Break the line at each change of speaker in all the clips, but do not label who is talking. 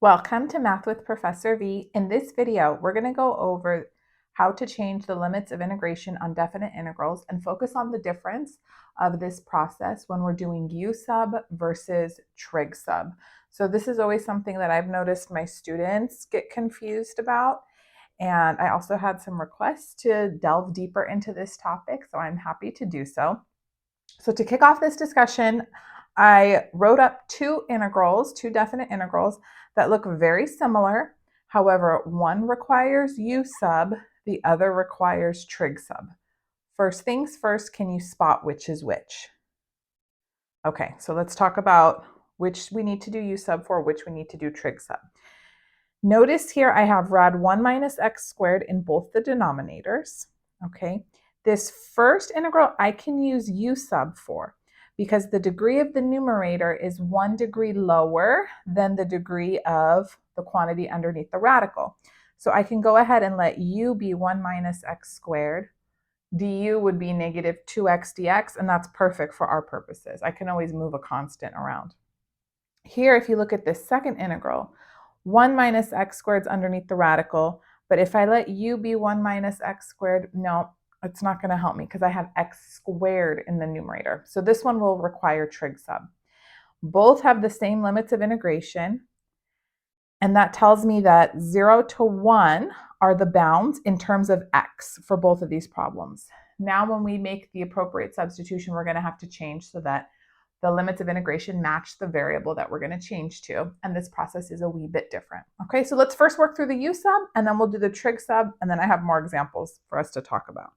Welcome to Math with Professor V. In this video, we're going to go over how to change the limits of integration on definite integrals and focus on the difference of this process when we're doing U sub versus trig sub. So this is always something that I've noticed my students get confused about. And I also had some requests to delve deeper into this topic, so I'm happy to do so. So to kick off this discussion, I wrote up two definite integrals that look very similar. However, one requires U sub, the other requires trig sub. First things first, can you spot which is which? Okay, so let's talk about which we need to do U sub for, which we need to do trig sub. Notice here I have rad 1 minus x squared in both the denominators. Okay, this first integral I can use U sub for because the degree of the numerator is 1 degree lower than the degree of the quantity underneath the radical. So I can go ahead and let U be 1 minus x squared. Du would be negative 2x dx, and that's perfect for our purposes. I can always move a constant around. Here, if you look at this second integral, 1 minus x squared is underneath the radical, but if I let U be 1 minus x squared, no, it's not going to help me because I have x squared in the numerator. So this one will require trig sub. Both have the same limits of integration, and that tells me that 0 to 1 are the bounds in terms of x for both of these problems. Now when we make the appropriate substitution, we're going to have to change so that the limits of integration match the variable that we're going to change to, and this process is a wee bit different. Okay, so let's first work through the U sub, and then we'll do the trig sub, and then I have more examples for us to talk about.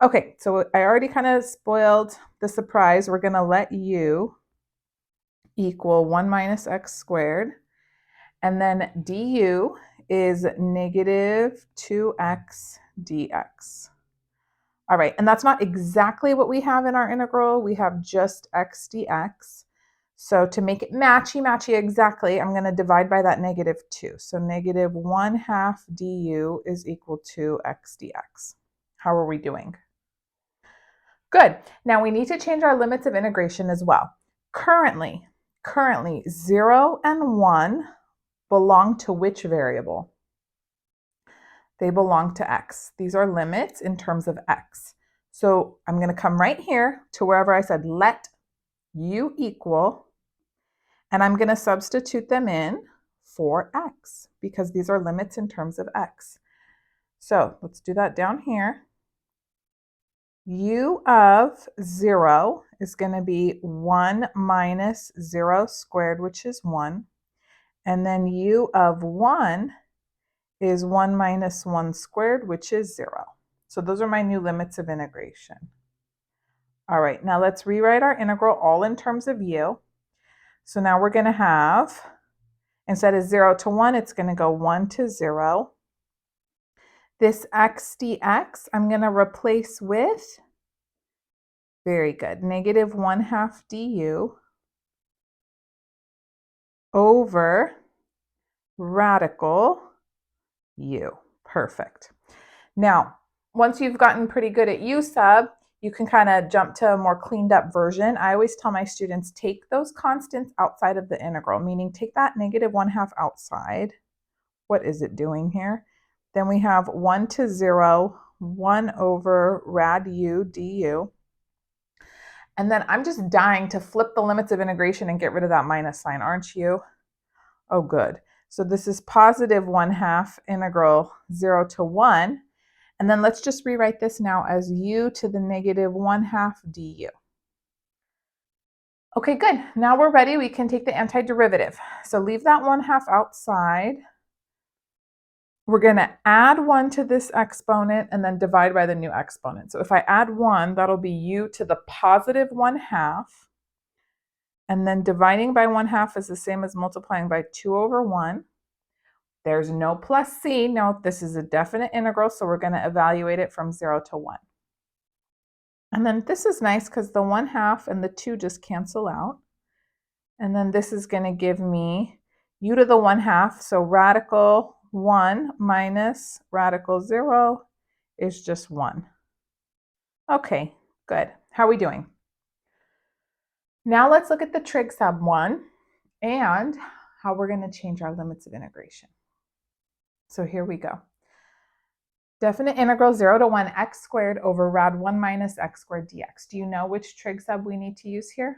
Okay, so I already kind of spoiled the surprise. We're going to let U equal 1 minus x squared, and then du is negative 2x dx. All right, and that's not exactly what we have in our integral. We have just x dx. So to make it matchy exactly, I'm going to divide by that negative 2. So negative 1/2 du is equal to x dx. How are we doing? Good. Now we need to change our limits of integration as well. Currently 0 and 1 belong to which variable? They belong to x. These are limits in terms of x. So I'm going to come right here to wherever I said let U equal, and I'm going to substitute them in for x because these are limits in terms of x. So let's do that down here. U of 0 is going to be 1 minus 0 squared, which is 1. And then U of 1 is 1 minus 1 squared, which is 0. So those are my new limits of integration. All right, now let's rewrite our integral all in terms of U. So now we're going to have, instead of 0 to 1, it's going to go 1 to 0. This x dx I'm going to replace with, very good, negative 1/2 du over radical U. Perfect. Now, once you've gotten pretty good at U sub, you can kind of jump to a more cleaned up version. I always tell my students, take those constants outside of the integral, meaning take that negative 1/2 outside. What is it doing here? Then we have 1 to 0, 1 over rad U du. And then I'm just dying to flip the limits of integration and get rid of that minus sign, aren't you? Oh, good. So this is positive 1/2 integral 0 to 1. And then let's just rewrite this now as U to the negative 1/2 du. Okay, good. Now we're ready. We can take the antiderivative. So leave that 1/2 outside. We're going to add 1 to this exponent and then divide by the new exponent. So if I add 1, that'll be U to the positive 1/2. And then dividing by 1/2 is the same as multiplying by 2 over 1. There's no plus c. No, this is a definite integral, so we're going to evaluate it from 0 to 1. And then this is nice because the 1/2 and the 2 just cancel out. And then this is going to give me U to the 1/2, so radical 1 minus radical 0 is just 1. Okay, good. How are we doing? Now let's look at the trig sub one. And how we're going to change our limits of integration. So here we go. Definite integral 0 to 1 x squared over rad 1 minus x squared dx. Do you know which trig sub we need to use here?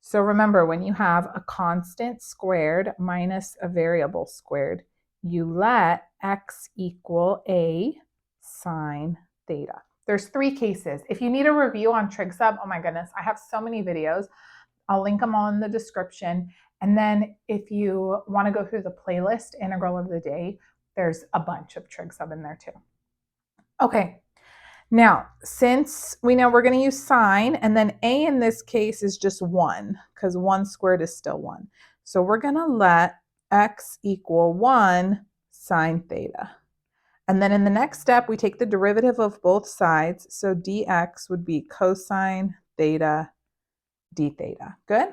So remember, when you have a constant squared minus a variable squared, you let x equal a sine theta. There's 3 cases. If you need a review on trig sub, oh my goodness, I have so many videos. I'll link them all in the description. And then if you want to go through the playlist, integral of the day, there's a bunch of trig sub in there too. Okay, now since we know we're going to use sine, and then a in this case is just 1, because 1 squared is still 1. So we're going to let x equal 1 sine theta. And then in the next step, we take the derivative of both sides. So dx would be cosine theta d theta. Good?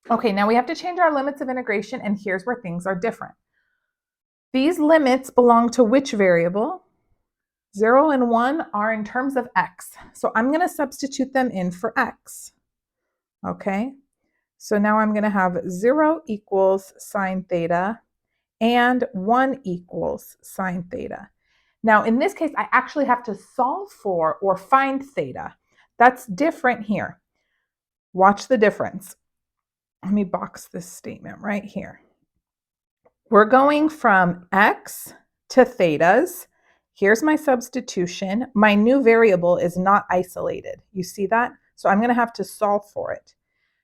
Okay, now we have to change our limits of integration, and here's where things are different. These limits belong to which variable? 0 and 1 are in terms of x. So I'm going to substitute them in for x. Okay, so now I'm going to have 0 equals sine theta and 1 equals sine theta. Now in this case, I actually have to solve for or find theta. That's different here. Watch the difference. Let me box this statement right here. We're going from x to thetas. Here's my substitution. My new variable is not isolated. You see that? So I'm going to have to solve for it.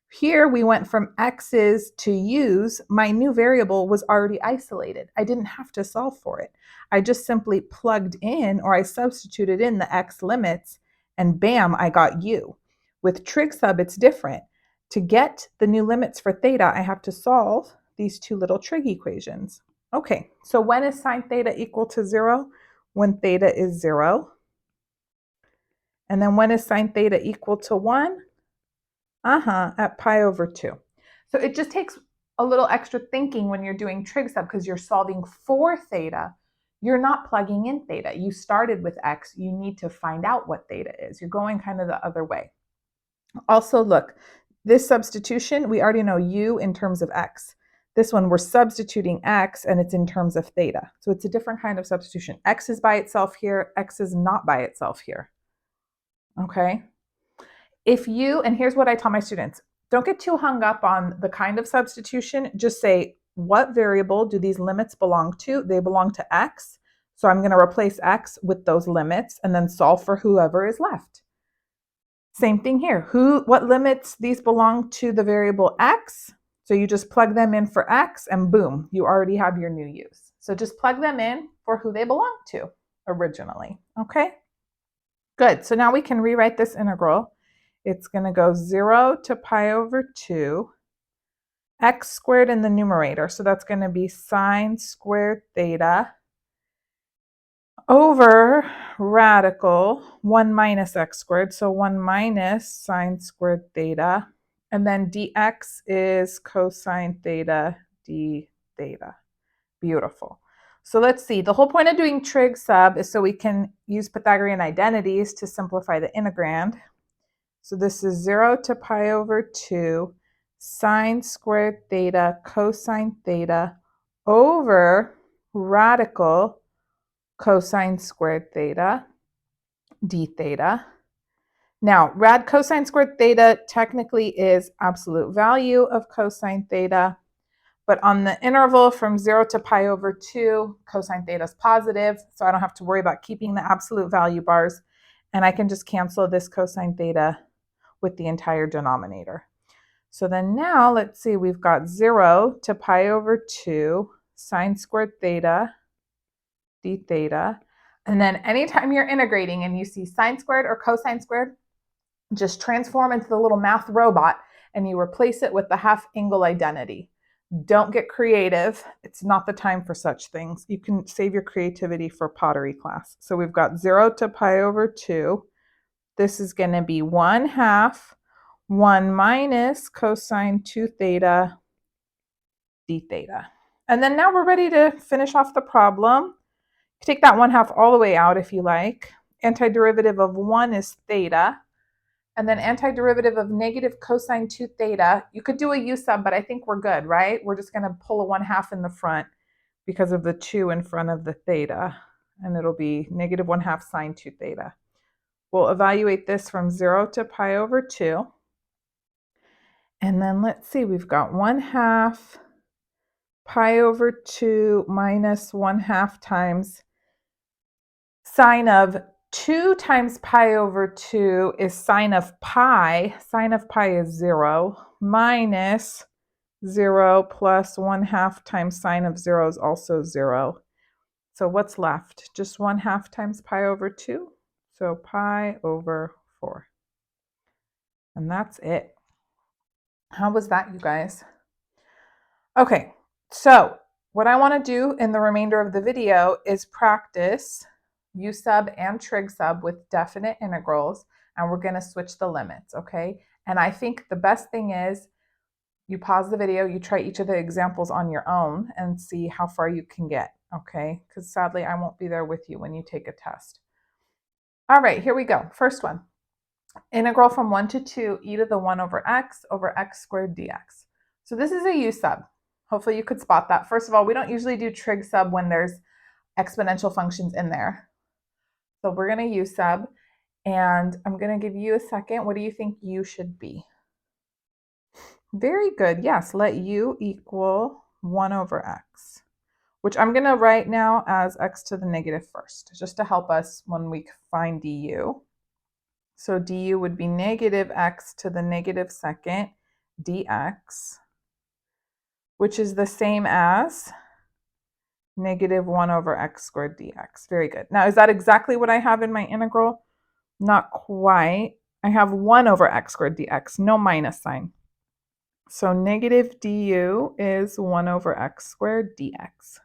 Here we went from x's to u's. My new variable was already isolated. I didn't have to solve for it. I just simply plugged in, or I substituted in the x limits, and bam, I got u. With trig sub, it's different. To get the new limits for theta, I have to solve these 2 little trig equations. Okay, so when is sine theta equal to 0? When theta is 0. And then when is sine theta equal to 1? At pi over 2. So it just takes a little extra thinking when you're doing trig sub, because you're solving for theta. You're not plugging in theta. You started with x. You need to find out what theta is. You're going kind of the other way. Also, look, this substitution, we already know u in terms of x. This one, we're substituting x, and it's in terms of theta. So it's a different kind of substitution. X is by itself here. X is not by itself here. Okay? If you, and here's what I tell my students, don't get too hung up on the kind of substitution. Just say, what variable do these limits belong to? They belong to x. So I'm going to replace x with those limits and then solve for whoever is left. Same thing here. What limits these belong to the variable x? So you just plug them in for x and boom, you already have your new u's. So just plug them in for who they belong to originally. Okay? Good. So now we can rewrite this integral. It's going to go 0 to pi over 2, x squared in the numerator. So that's going to be sine squared theta over radical 1 minus x squared. So 1 minus sine squared theta. And then dx is cosine theta d theta. Beautiful. So let's see. The whole point of doing trig sub is so we can use Pythagorean identities to simplify the integrand. So this is 0 to pi over 2 sine squared theta cosine theta over radical cosine squared theta d theta. Now, rad cosine squared theta technically is absolute value of cosine theta, but on the interval from 0 to pi over 2, cosine theta is positive, so I don't have to worry about keeping the absolute value bars, and I can just cancel this cosine theta with the entire denominator. So then now, let's see, we've got 0 to pi over 2 sine squared theta d theta, and then anytime you're integrating and you see sine squared or cosine squared, just transform into the little math robot and you replace it with the half angle identity. Don't get creative. It's not the time for such things. You can save your creativity for pottery class. So we've got 0 to pi over 2. This is going to be 1/2 1 minus cosine 2 theta d theta. And then now we're ready to finish off the problem. Take that 1/2 all the way out if you like. Antiderivative of 1 is theta. And then antiderivative of negative cosine 2 theta. You could do a u sub, but I think we're good, right? We're just going to pull a 1/2 in the front because of the 2 in front of the theta. And it'll be negative 1/2 sine 2 theta. We'll evaluate this from 0 to pi over 2. And then let's see, we've got 1/2 pi over 2 minus 1/2 times sine of 2 times pi over 2 is sine of pi. Sine of pi is 0 minus 0 plus 1/2 times sine of 0 is also 0. So what's left? Just 1/2 times pi over 2. So pi over 4. And that's it. How was that, you guys? Okay, so what I want to do in the remainder of the video is practice u sub and trig sub with definite integrals, and we're going to switch the limits, okay? And I think the best thing is you pause the video, you try each of the examples on your own and see how far you can get, okay? Because sadly, I won't be there with you when you take a test. All right, here we go. First one. Integral from 1 to 2 e to the 1 over x squared dx. So this is a u sub. Hopefully you could spot that. First of all, we don't usually do trig sub when there's exponential functions in there. So we're going to u sub, and I'm going to give you a second. What do you think u should be? Very good. Yes, let u equal 1 over x, which I'm going to write now as x to the negative first, just to help us when we find du. So du would be negative x to the negative second dx, which is the same as negative 1 over x squared dx. Very good. Now, is that exactly what I have in my integral? Not quite. I have 1 over x squared dx, no minus sign. So negative du is 1 over x squared dx.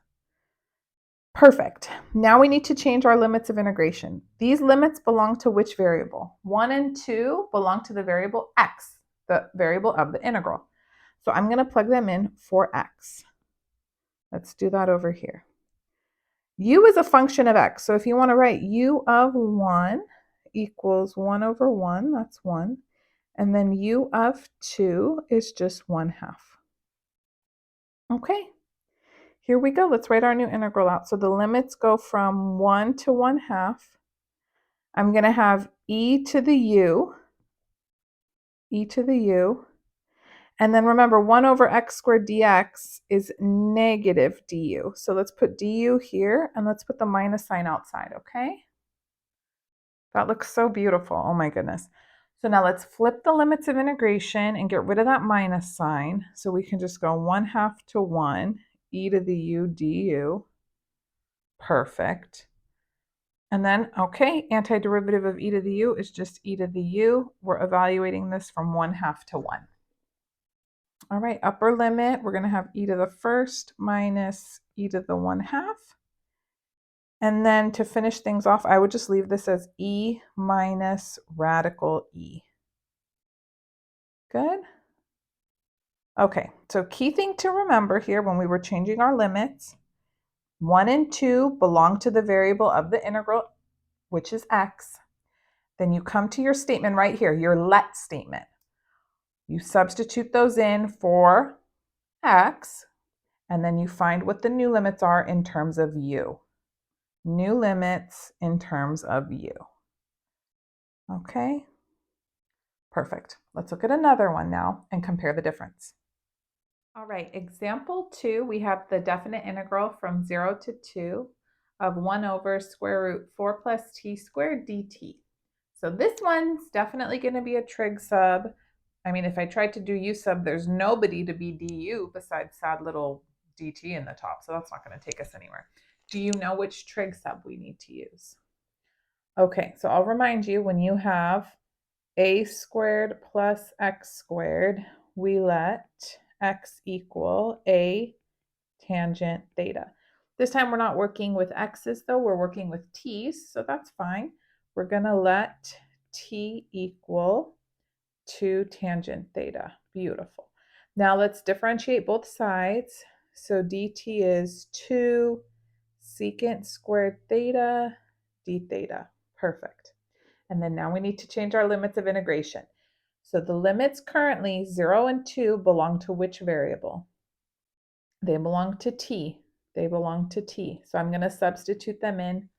Perfect. Now we need to change our limits of integration. These limits belong to which variable? 1 and 2 belong to the variable x, the variable of the integral. So I'm going to plug them in for x. Let's do that over here. U is a function of x. So if you want to write u of 1 equals 1 over 1, that's 1. And then u of 2 is just 1/2. Okay, here we go. Let's write our new integral out. So the limits go from 1 to 1/2. I'm going to have e to the u, and then remember 1 over x squared dx is negative du. So let's put du here, and let's put the minus sign outside, okay? That looks so beautiful. Oh my goodness. So now let's flip the limits of integration and get rid of that minus sign. So we can just go 1/2 to 1, e to the u du. Perfect. And then, okay, antiderivative of e to the u is just e to the u. We're evaluating this from 1/2 to 1. All right, upper limit, we're going to have e to the first minus e to the 1/2. And then to finish things off, I would just leave this as e minus radical e. Good? Okay, so key thing to remember here when we were changing our limits, 1 and 2 belong to the variable of the integral, which is x. Then you come to your statement right here, your let statement. You substitute those in for x, and then you find what the new limits are in terms of u. New limits in terms of u. Okay, perfect. Let's look at another one now and compare the difference. All right, example 2, we have the definite integral from 0 to 2 of 1 over square root 4 plus t squared dt. So this one's definitely going to be a trig sub. I mean, if I tried to do u sub, there's nobody to be du besides sad little dt in the top, so that's not going to take us anywhere. Do you know which trig sub we need to use? Okay, so I'll remind you, when you have a squared plus x squared, we let x equal a tangent theta. This time we're not working with x's though, we're working with t's, so that's fine. We're going to let t equal 2 tangent theta. Beautiful. Now let's differentiate both sides. So dt is 2 secant squared theta d theta. Perfect. And then now we need to change our limits of integration. So the limits currently 0 and 2 belong to which variable? They belong to t. They belong to t. So I'm going to substitute them in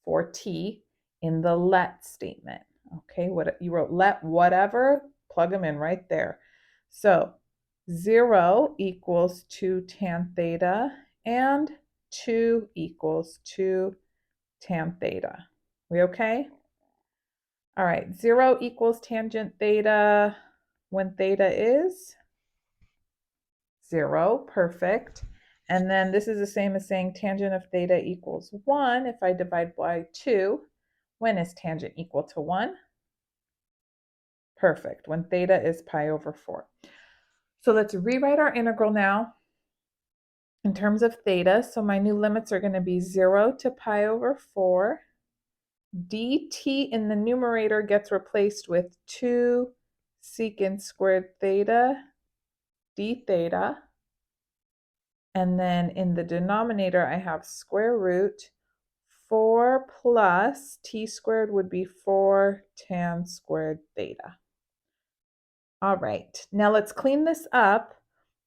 for t in the let statement. Okay, what you wrote let whatever, plug them in right there. So 0 equals 2 tan theta and 2 equals 2 tan theta. We okay? All right, 0 equals tangent theta when theta is 0, perfect. And then this is the same as saying tangent of theta equals 1 if I divide by 2. When is tangent equal to 1? Perfect, when theta is pi over 4. So let's rewrite our integral now in terms of theta. So my new limits are going to be 0 to pi over 4. dt in the numerator gets replaced with 2 secant squared theta d theta. And then in the denominator, I have square root 4 plus t squared would be 4 tan squared theta. All right, now let's clean this up.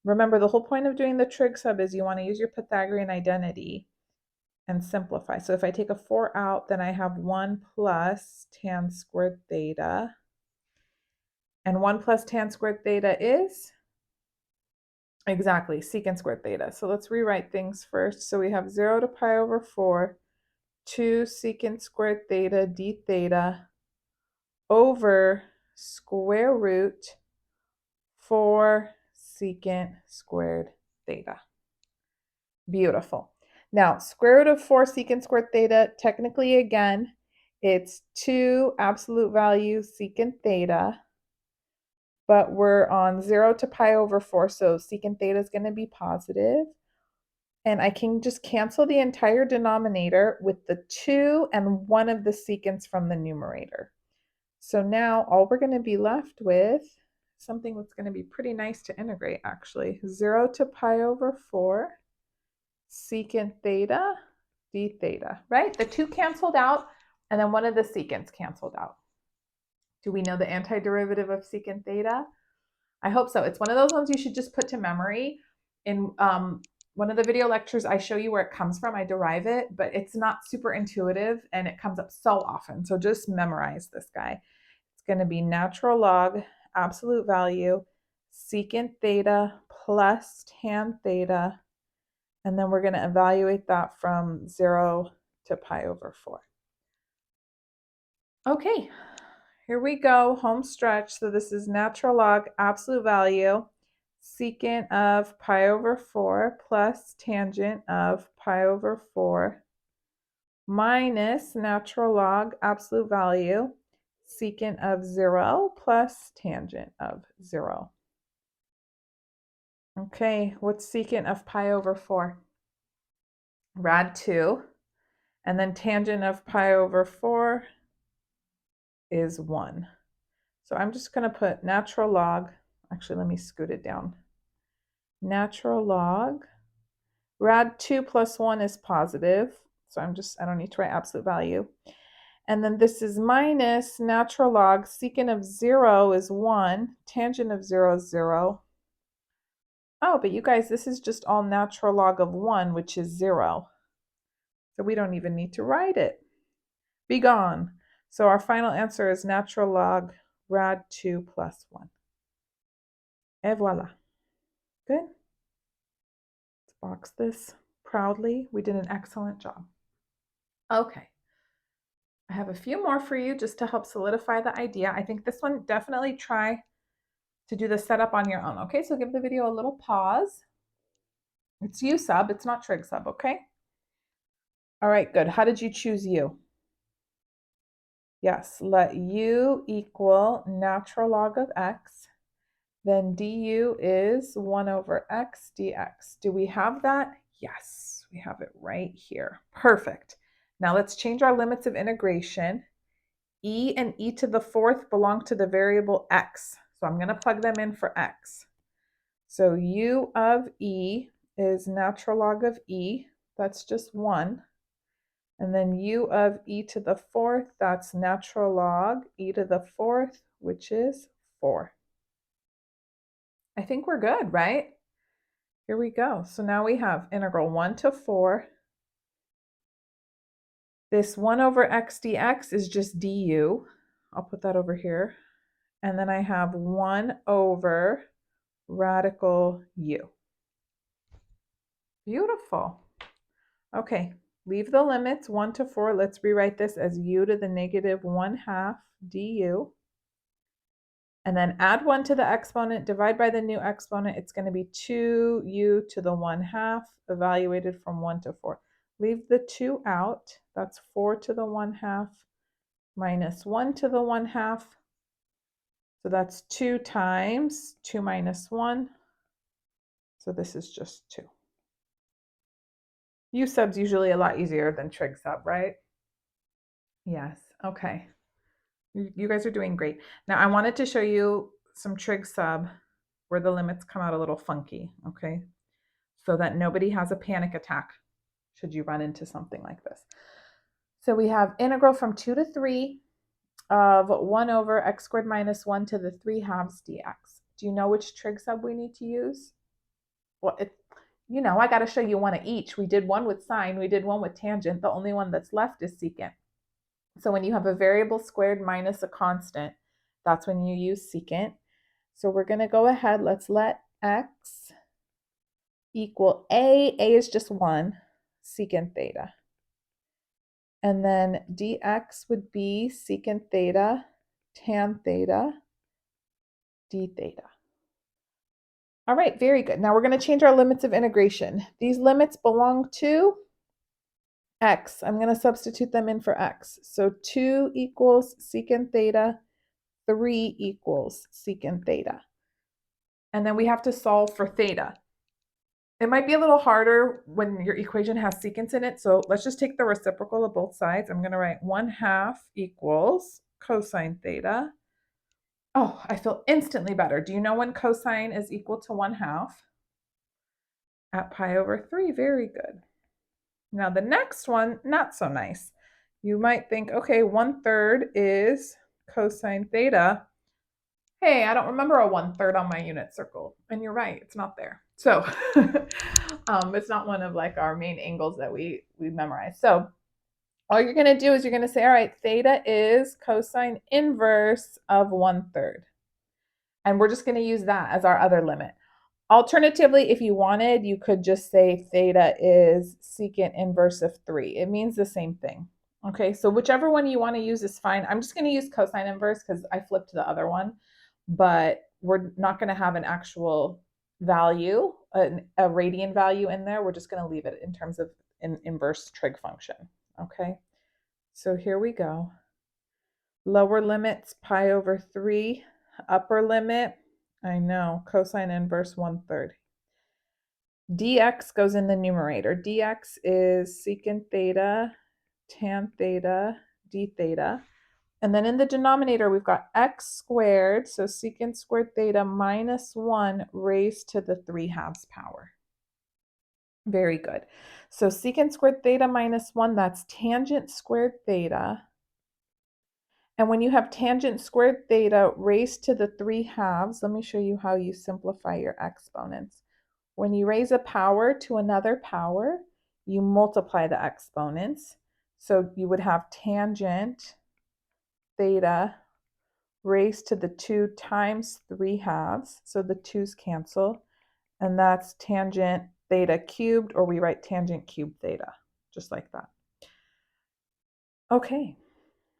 Remember, the whole point of doing the trig sub is you want to use your Pythagorean identity and simplify. So if I take a 4 out, then I have 1 plus tan squared theta. And 1 plus tan squared theta is? Exactly, secant squared theta. So let's rewrite things first. So we have 0 to pi over 4, 2 secant squared theta d theta over square root 4 secant squared theta. Beautiful. Now, square root of 4 secant squared theta, technically again, it's 2 absolute value secant theta, but we're on 0 to pi over 4, so secant theta is going to be positive. And I can just cancel the entire denominator with the 2 and 1 of the secants from the numerator. So now all we're going to be left with, something that's going to be pretty nice to integrate actually, 0 to pi over 4 secant theta d theta, right? The 2 canceled out and then one of the secants canceled out. Do we know the antiderivative of secant theta? I hope so. It's one of those ones you should just put to memory. In one of the video lectures, I show you where it comes from. I derive it, but it's not super intuitive and it comes up so often. So just memorize this guy. It's going to be natural log absolute value secant theta plus tan theta. And then we're going to evaluate that from 0 to pi over 4. Okay, here we go, home stretch. So this is natural log absolute value secant of pi over 4 plus tangent of pi over 4 minus natural log absolute value secant of 0 plus tangent of 0. Okay, what's secant of pi over 4? Rad 2. And then tangent of pi over 4 is 1. So I'm just going to put natural log. Actually, let me scoot it down. Natural log. Rad 2 plus 1 is positive. So I don't need to write absolute value. And then this is minus natural log. Secant of 0 is 1. Tangent of 0 is 0. Oh, but you guys, this is just all natural log of 1, which is 0. So we don't even need to write it. Be gone. So our final answer is natural log rad 2 plus 1. Et voila. Good. Let's box this proudly. We did an excellent job. Okay. I have a few more for you just to help solidify the idea. I think this one, definitely try to do the setup on your own. Okay, so give the video a little pause. It's U sub, it's not trig sub, okay? All right, good. How did you choose U? Yes, let U equal natural log of x. Then du is 1 over x dx. Do we have that? Yes, we have it right here. Perfect. Now let's change our limits of integration. E and e to the 4th belong to the variable x. So I'm going to plug them in for x. So u of e is natural log of e. That's just 1. And then u of e to the fourth, that's natural log e to the fourth, which is 4. I think we're good, right? Here we go. So now we have integral 1 to 4. This 1 over x dx is just du. I'll put that over here. And then I have 1 over radical u. Beautiful. Okay, leave the limits 1 to 4. Let's rewrite this as u to the negative 1/2 du. And then add 1 to the exponent, divide by the new exponent. It's going to be 2u to the 1/2, evaluated from 1 to 4. Leave the 2 out. That's 4 to the 1/2 minus 1 to the 1/2. So that's 2 times 2 minus 1. So this is just 2. U sub's usually a lot easier than trig sub, right? Yes. Okay. You guys are doing great. Now I wanted to show you some trig sub where the limits come out a little funky, okay? So that nobody has a panic attack should you run into something like this. So we have integral from 2 to 3 of 1 over x squared minus 1 to the 3/2 dx. Do you know which trig sub we need to use? Well, I got to show you one of each. We did one with sine, we did one with tangent. The only one that's left is secant. So when you have a variable squared minus a constant, that's when you use secant. So we're going to go ahead. Let's let x equal a. A is just 1, secant theta. And then dx would be secant theta, tan theta, d theta. All right, very good. Now we're going to change our limits of integration. These limits belong to x. I'm going to substitute them in for x. So 2 equals secant theta, 3 equals secant theta. And then we have to solve for theta. It might be a little harder when your equation has secants in it. So let's just take the reciprocal of both sides. I'm going to write 1/2 equals cosine theta. Oh, I feel instantly better. Do you know when cosine is equal to 1/2? At pi over 3. Very good. Now the next one, not so nice. You might think, okay, 1/3 is cosine theta. Hey, I don't remember a 1/3 on my unit circle. And you're right, it's not there. So it's not one of like our main angles that we memorize. So all you're going to do is you're going to say, all right, theta is cosine inverse of 1/3. And we're just going to use that as our other limit. Alternatively, if you wanted, you could just say theta is secant inverse of 3. It means the same thing. Okay, so whichever one you want to use is fine. I'm just going to use cosine inverse because I flipped the other one, but we're not going to have an actual value, a radian value in there. We're just going to leave it in terms of an inverse trig function. Okay, so here we go. Lower limits, pi over 3. Upper limit, I know, cosine inverse 1/3. Dx goes in the numerator. Dx is secant theta, tan theta, d theta. And then in the denominator, we've got x squared, so secant squared theta minus 1 raised to the 3/2 power. Very good. So secant squared theta minus 1, that's tangent squared theta. And when you have tangent squared theta raised to the 3/2, let me show you how you simplify your exponents. When you raise a power to another power, you multiply the exponents. So you would have tangent theta raised to the 2 times 3/2. So the 2's cancel. And that's tangent theta cubed, or we write tangent cubed theta, just like that. Okay.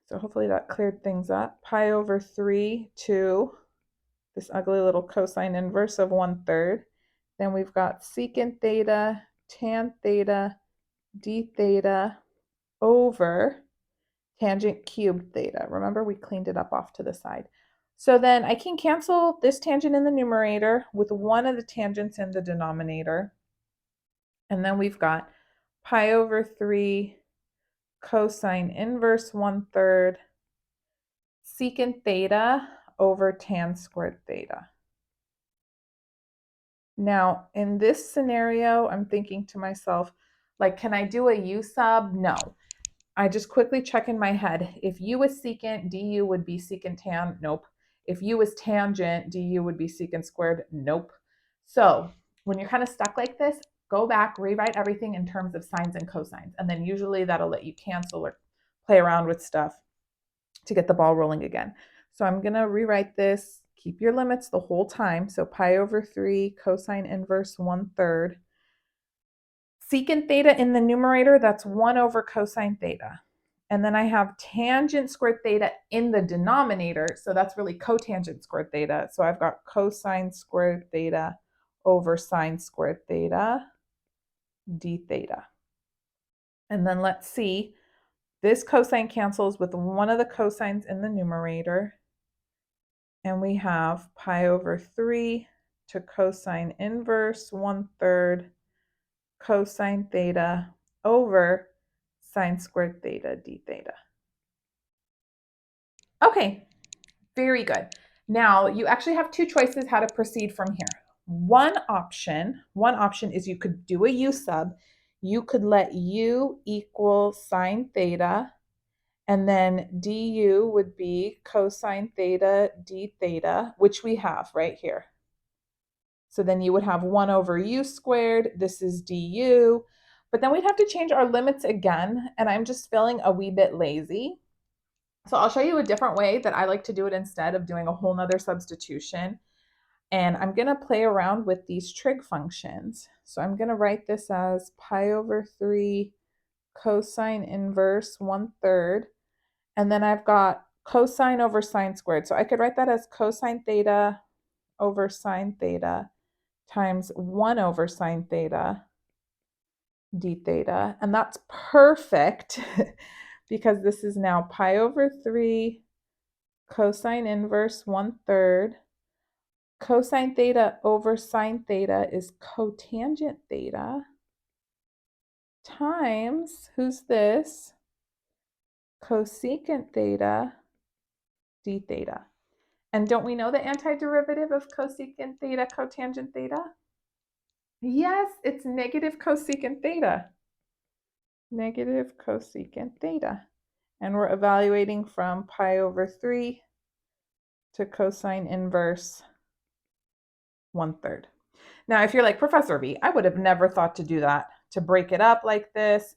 So hopefully that cleared things up. Pi over 3 to this ugly little cosine inverse of 1/3. Then we've got secant theta, tan theta, d theta over tangent cubed theta. Remember, we cleaned it up off to the side. So then I can cancel this tangent in the numerator with one of the tangents in the denominator. And then we've got pi over 3 cosine inverse 1/3 secant theta over tan squared theta. Now, in this scenario, I'm thinking to myself, like, can I do a u sub? No. I just quickly check in my head. If u was secant, du would be secant tan. Nope. If u was tangent, du would be secant squared. Nope. So when you're kind of stuck like this, go back, rewrite everything in terms of sines and cosines. And then usually that'll let you cancel or play around with stuff to get the ball rolling again. So I'm going to rewrite this. Keep your limits the whole time. So pi over 3 cosine inverse 1/3. Secant theta in the numerator, that's 1 over cosine theta. And then I have tangent squared theta in the denominator, so that's really cotangent squared theta. So I've got cosine squared theta over sine squared theta d theta. And then let's see, this cosine cancels with one of the cosines in the numerator. And we have pi over 3 to cosine inverse 1/3 cosine theta over sine squared theta d theta. Okay, very good. Now you actually have two choices how to proceed from here. One option is you could do a u sub. You could let u equal sine theta, and then du would be cosine theta d theta, which we have right here. So then you would have 1 over u squared. This is du. But then we'd have to change our limits again, and I'm just feeling a wee bit lazy. So I'll show you a different way that I like to do it instead of doing a whole nother substitution. And I'm going to play around with these trig functions. So I'm going to write this as pi over 3 cosine inverse 1/3. And then I've got cosine over sine squared. So I could write that as cosine theta over sine theta times 1 over sine theta d theta. And that's perfect because this is now pi over 3 cosine inverse 1/3. Cosine theta over sine theta is cotangent theta times, who's this? Cosecant theta d theta. And don't we know the antiderivative of cosecant theta, cotangent theta? Yes, it's negative cosecant theta. Negative cosecant theta. And we're evaluating from pi over 3 to cosine inverse 1/3. Now, if you're like, Professor V, I would have never thought to do that, to break it up like this.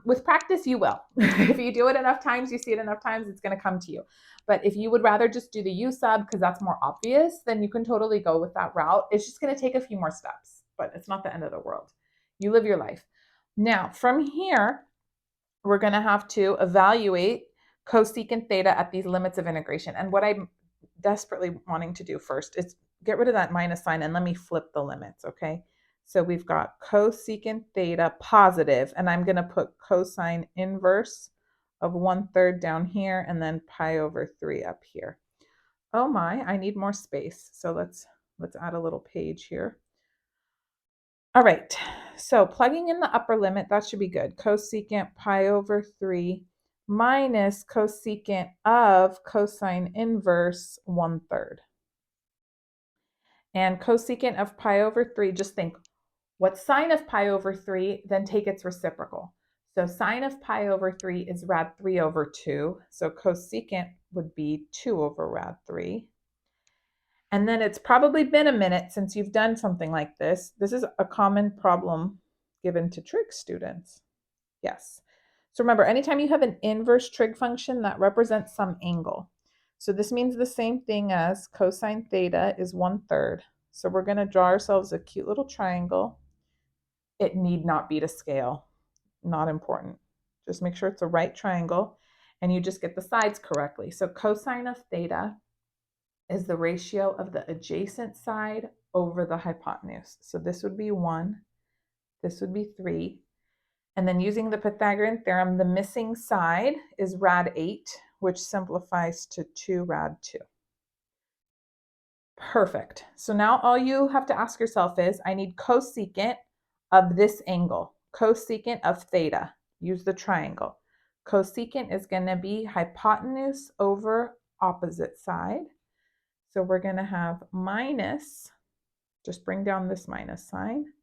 With practice, you will. If you do it enough times, you see it enough times, it's going to come to you. But if you would rather just do the u sub because that's more obvious, then you can totally go with that route. It's just going to take a few more steps, but it's not the end of the world. You live your life. Now, from here, we're going to have to evaluate cosecant theta at these limits of integration. And what I'm desperately wanting to do first is get rid of that minus sign and let me flip the limits, okay? So we've got cosecant theta positive, and I'm going to put cosine inverse of 1/3 down here and then pi over 3 up here. Oh my, I need more space. So let's add a little page here. All right, so plugging in the upper limit, that should be good. Cosecant pi over 3 minus cosecant of cosine inverse 1/3. And cosecant of pi over 3, just think, what's sine of pi over 3? Then take its reciprocal. So sine of pi over 3 is rad 3 over 2. So cosecant would be 2 over rad 3. And then it's probably been a minute since you've done something like this. This is a common problem given to trig students. Yes. So remember, anytime you have an inverse trig function, that represents some angle. So this means the same thing as cosine theta is 1/3. So we're going to draw ourselves a cute little triangle. It need not be to scale. Not important. Just make sure it's a right triangle and you just get the sides correctly. So cosine of theta is the ratio of the adjacent side over the hypotenuse. So this would be 1, this would be 3. And then using the Pythagorean theorem, the missing side is rad 8, which simplifies to 2 rad 2. Perfect. So now all you have to ask yourself is, I need cosecant of this angle, cosecant of theta. Use the triangle. Cosecant is going to be hypotenuse over opposite side. So we're going to have minus, just bring down this minus sign,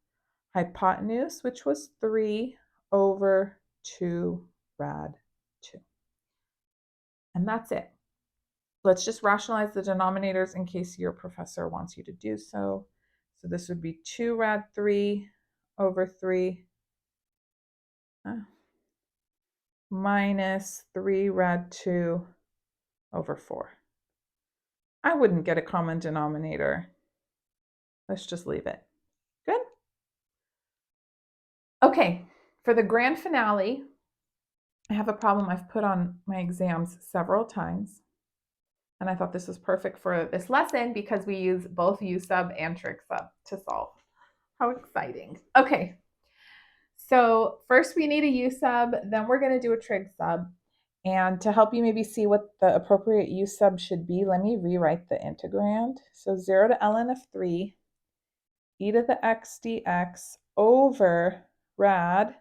hypotenuse, which was 3 over 2 rad 2. And that's it. Let's just rationalize the denominators in case your professor wants you to do so. So this would be 2 rad 3 over 3 minus 3 rad 2 over 4. I wouldn't get a common denominator. Let's just leave it. Good? Okay, for the grand finale, I have a problem I've put on my exams several times. And I thought this was perfect for this lesson because we use both U sub and trig sub to solve. How exciting. Okay, so first we need a U sub, then we're going to do a trig sub. And to help you maybe see what the appropriate U sub should be, let me rewrite the integrand. So 0 to ln of 3 e to the x dx over rad,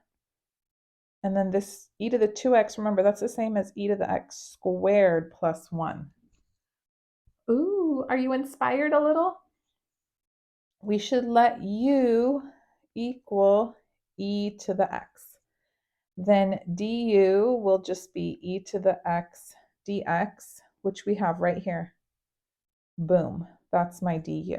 and then this e to the 2x, remember that's the same as e to the x squared plus 1. Ooh, are you inspired a little? We should let u equal e to the x. Then du will just be e to the x dx, which we have right here. Boom, that's my du.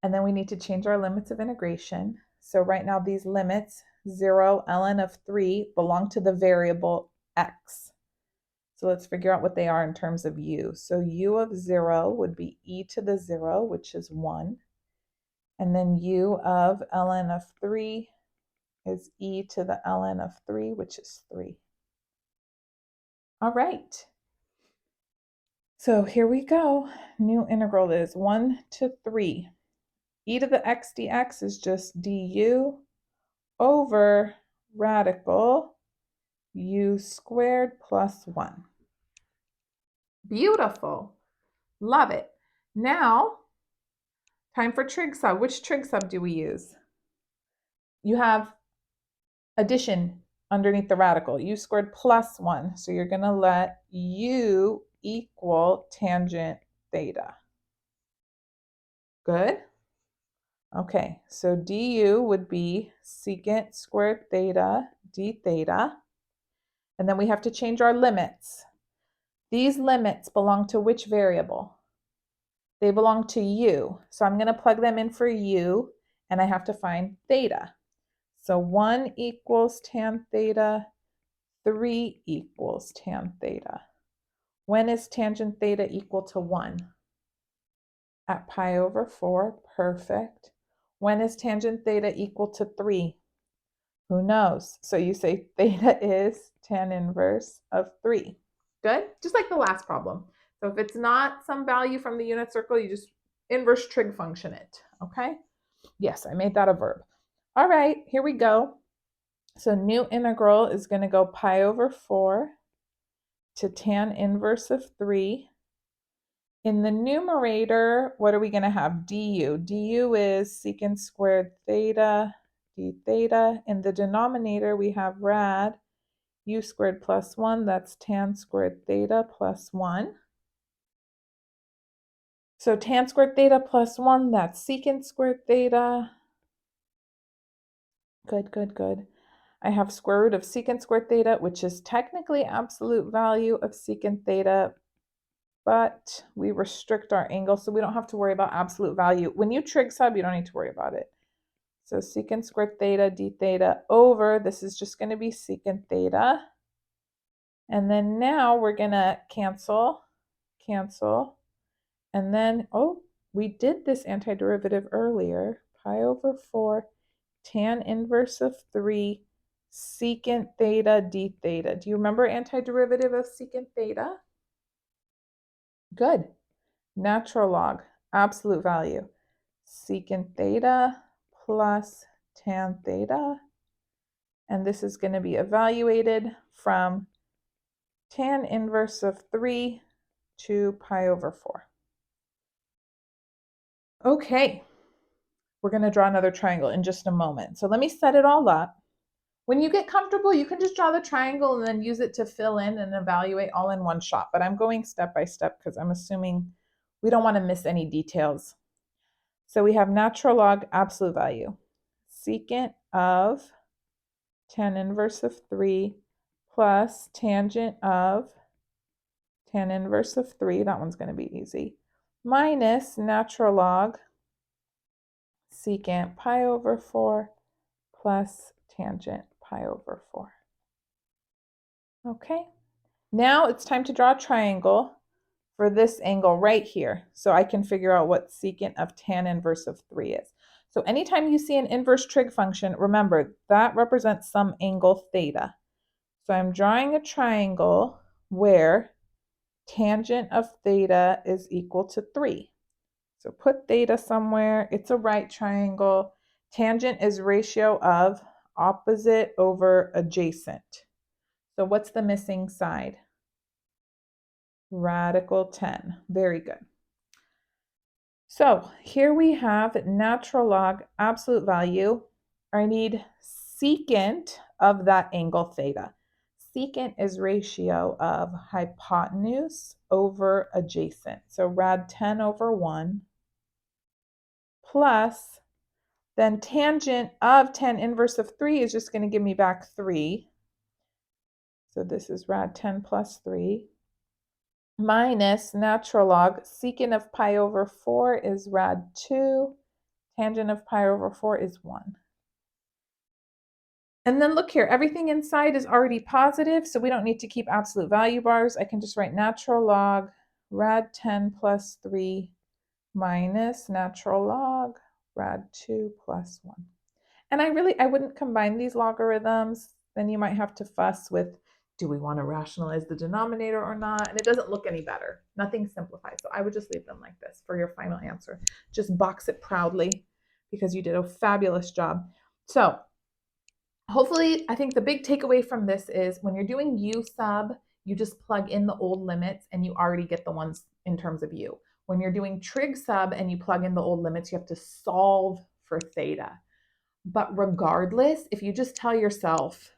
And then we need to change our limits of integration. So right now these limits, 0 ln of 3, belong to the variable x. So let's figure out what they are in terms of u. So u of 0 would be e to the 0, which is 1. And then u of ln of 3 is e to the ln of 3, which is 3. All right. So here we go. New integral is 1 to 3. E to the x dx is just du over radical u squared plus 1. Beautiful. Love it. Now, time for trig sub. Which trig sub do we use? You have addition underneath the radical, u squared plus 1. So you're going to let u equal tangent theta. Good? Okay, so du would be secant squared theta d theta. And then we have to change our limits. These limits belong to which variable? They belong to u. So I'm going to plug them in for u, and I have to find theta. So 1 equals tan theta, 3 equals tan theta. When is tangent theta equal to 1? At pi over 4, perfect. When is tangent theta equal to 3? Who knows? So you say theta is tan inverse of 3. Good? Just like the last problem. So if it's not some value from the unit circle, you just inverse trig function it, okay? Yes, I made that a verb. All right, here we go. So new integral is going to go pi over 4 to tan inverse of 3. In the numerator, what are we going to have? Du. Du is secant squared theta d theta. In the denominator, we have rad u squared plus 1. That's tan squared theta plus 1. So tan squared theta plus 1, that's secant squared theta. Good, good, good. I have square root of secant squared theta, which is technically absolute value of secant theta, but we restrict our angle, so we don't have to worry about absolute value. When you trig sub, you don't need to worry about it. So secant squared theta d theta over, this is just going to be secant theta. And then now we're going to cancel. And then, oh, we did this antiderivative earlier. Pi over 4 tan inverse of 3 secant theta d theta. Do you remember antiderivative of secant theta? Good. Natural log, absolute value. Secant theta plus tan theta. And this is going to be evaluated from tan inverse of 3 to pi over 4. Okay, we're going to draw another triangle in just a moment. So let me set it all up. When you get comfortable, you can just draw the triangle and then use it to fill in and evaluate all in one shot. But I'm going step by step because I'm assuming we don't want to miss any details. So we have natural log absolute value. Secant of tan inverse of 3 plus tangent of tan inverse of 3, that one's going to be easy, minus natural log secant pi over 4 plus tangent pi over 4. Okay, now it's time to draw a triangle for this angle right here, so I can figure out what secant of tan inverse of 3 is. So anytime you see an inverse trig function, remember that represents some angle theta. So I'm drawing a triangle where tangent of theta is equal to 3. So put theta somewhere. It's a right triangle. Tangent is ratio of opposite over adjacent. So what's the missing side? Radical 10. Very good. So here we have natural log absolute value. I need secant of that angle theta. Secant is ratio of hypotenuse over adjacent. So rad 10 over 1 plus then tangent of tan inverse of 3 is just going to give me back 3. So this is rad 10 plus 3 minus natural log secant of pi over 4 is rad 2. Tangent of pi over 4 is 1. And then look here, everything inside is already positive, so we don't need to keep absolute value bars. I can just write natural log rad 10 plus 3 minus natural log rad 2 plus 1. And I wouldn't combine these logarithms. Then you might have to fuss with, do we want to rationalize the denominator or not? And it doesn't look any better. Nothing simplified. So I would just leave them like this for your final answer. Just box it proudly because you did a fabulous job. So hopefully, I think the big takeaway from this is when you're doing u sub, you just plug in the old limits and you already get the ones in terms of u. When you're doing trig sub and you plug in the old limits, you have to solve for theta. But regardless, if you just tell yourself,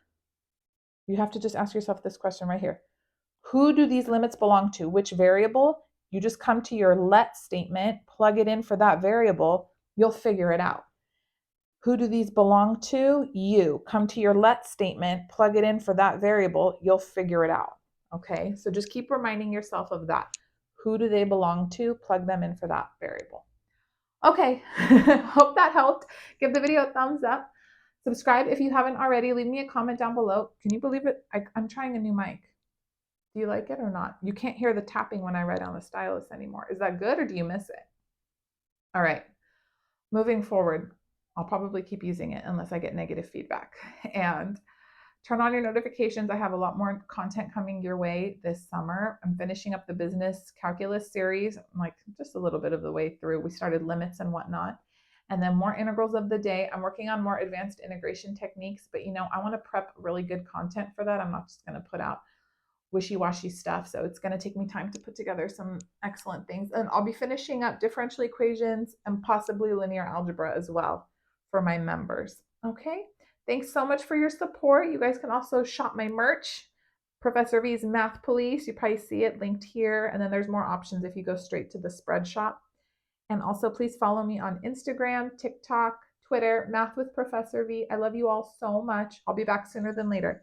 you have to just ask yourself this question right here. Who do these limits belong to? Which variable? You just come to your let statement, plug it in for that variable, you'll figure it out. Who do these belong to? You. Come to your let statement, plug it in for that variable, you'll figure it out. Okay, so just keep reminding yourself of that. Who do they belong to? Plug them in for that variable. Okay, hope that helped. Give the video a thumbs up. Subscribe if you haven't already. Leave me a comment down below. Can you believe it? I'm trying a new mic. Do you like it or not? You can't hear the tapping when I write on the stylus anymore. Is that good or do you miss it? All right, moving forward, I'll probably keep using it unless I get negative feedback. And turn on your notifications. I have a lot more content coming your way this summer. I'm finishing up the business calculus series. I'm like just a little bit of the way through. We started limits and whatnot. And then more integrals of the day. I'm working on more advanced integration techniques, but I want to prep really good content for that. I'm not just going to put out wishy-washy stuff. So it's going to take me time to put together some excellent things. And I'll be finishing up differential equations and possibly linear algebra as well for my members. Okay. Thanks so much for your support. You guys can also shop my merch, Professor V's Math Police. You probably see it linked here. And then there's more options if you go straight to the spread shop. And also please follow me on Instagram, TikTok, Twitter, Math with Professor V. I love you all so much. I'll be back sooner than later.